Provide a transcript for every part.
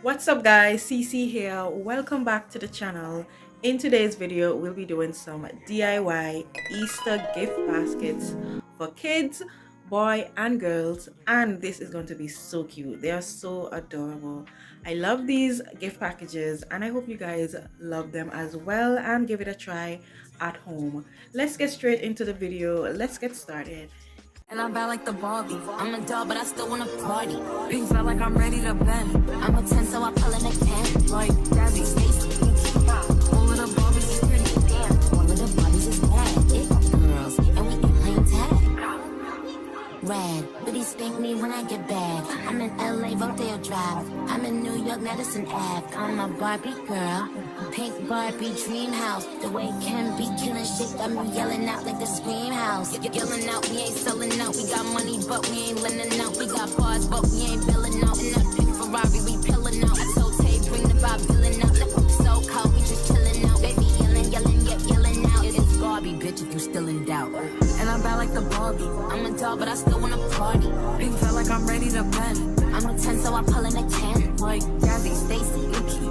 What's up guys, CC here. Welcome back to the channel. In today's video we'll be doing some DIY Easter gift baskets for kids, boy and girls, and this is going to be so cute. They are so adorable. I love these gift packages and I hope you guys love them as well and give it a try at home. Let's get straight into the video. Let's get started. And I'm bad like the Barbie. I'm a doll, but I still wanna party. Pink felt like I'm ready to bend. I'm a 10, so I pull in a 10. Like Jazzy, Stacy, all of the Barbies is pretty. Damn, all of the Barbies is bad. It girls, and we ain't playing tag. Red, but he spank me when I get bad. I'm in LA, Rodeo Drive. I'm in New York, Madison Ave. I'm a Barbie girl. Pink Barbie dream house. The way Ken be killing shit got me yelling out like the scream house. Yelling out, we ain't selling out. We got money, but we ain't lending out. We got bars, but we ain't billing out. In that pink Ferrari, we pillin' out. I told Tay, bring the vibe, billing out. So cold, we just chillin' out. Baby yelling, yelling out. It's Barbie, bitch, if you still in doubt. And I'm bad like the Barbie. I'm a doll, but I still wanna party. Pink felt like I'm ready to bend. I'm a 10, so I pull in a 10. Like Jazzy, Stacy, Nikki.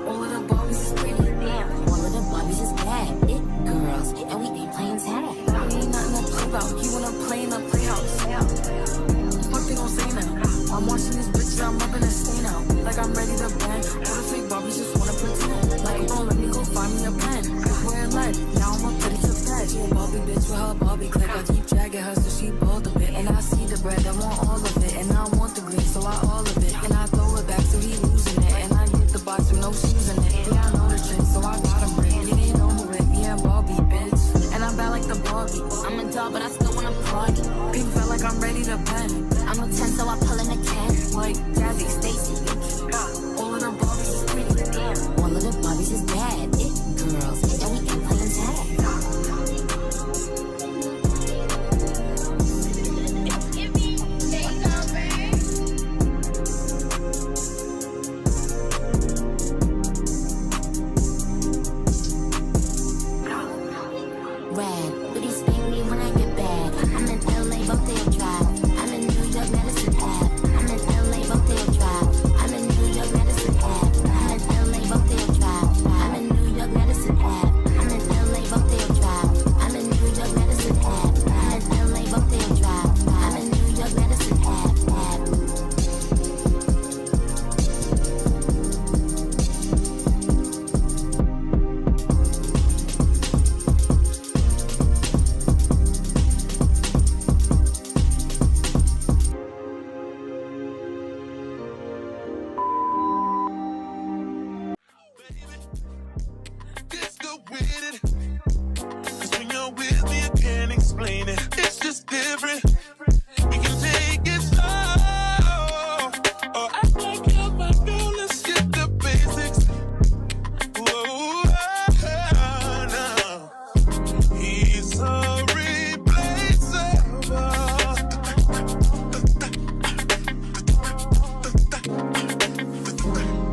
All of the Barbies is pretty. Damn, all of the Barbies is bad. It girls, and we ain't playing tag. We ain't nothing to play about. You wanna play in the playhouse? What they gon' say now? I'm watching this bitch, I'm rubbing a stain out. Like I'm ready to bend. All the fake Barbies just wanna pretend. Like, bro, let me go find me a pen. Wearing lead, now I'm up ready to bed. She a Barbie bitch with her Barbie click. I keep dragging her so she bald a bit. And I see the bread, I want all of it. And I want the green, so I all of it. And I throw it back so he losing it. And I get the box with no shoes in it. Yeah, I know the trick, so I got him rigged. You ain't know who it, me and Barbie, bitch. And I'm bad like the Barbie. I'm a doll, but I still wanna party. Pink felt like I'm ready to bend. I'm a 10, so I pull in a 10. Like Jazzy, Stacy, Nikki. All of the Barbies is pretty. Damn, all of the Barbies is bad. It girls, and we ain't playing tag. Red, but he spank me when I get bad. I'm in LA, Rodeo Drive. I'm in New York, Madison Ave. I'm in LA, Rodeo Drive. I'm in New York, Madison Ave. I'm in LA, Rodeo Drive. I'm in New York, Madison Ave. I'm in LA, Rodeo Drive. I'm in New York, Madison Ave. I'm in LA, Rodeo Drive. I'm in New York, Madison Ave. Explain it. It's just different. We can take it slow. Or act like you're my girl. Let's get the basics. Whoa, no. He's so replaceable.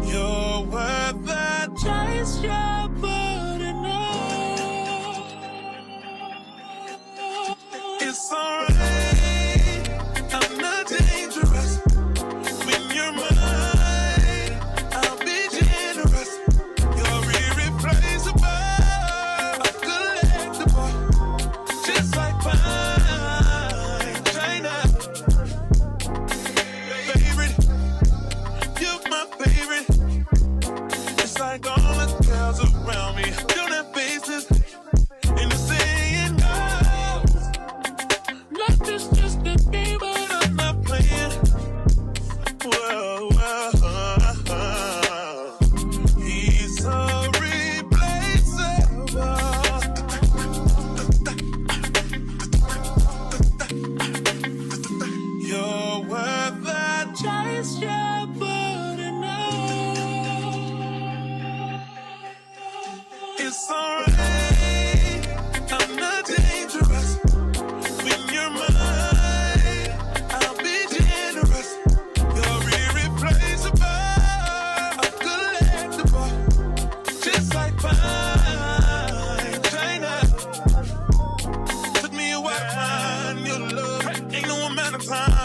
You're worth the chase. You're burning up. It's alright, I'm not dangerous. When you're mine, I'll be generous. You're irreplaceable, a collectible, just like fine China. Favorite, you're my favorite. It's like all the girls around me don't have faces, and the saying goes, life is just a game, but I'm not playing. Whoa, whoa. He's so replaceable. You're worth the chase, you're burning up. It's alright, I'm not dangerous. When you're mine, I'll be generous. You're irreplaceable, a collectible, just like fine China. Took me a while to find your love. Ain't no amount of time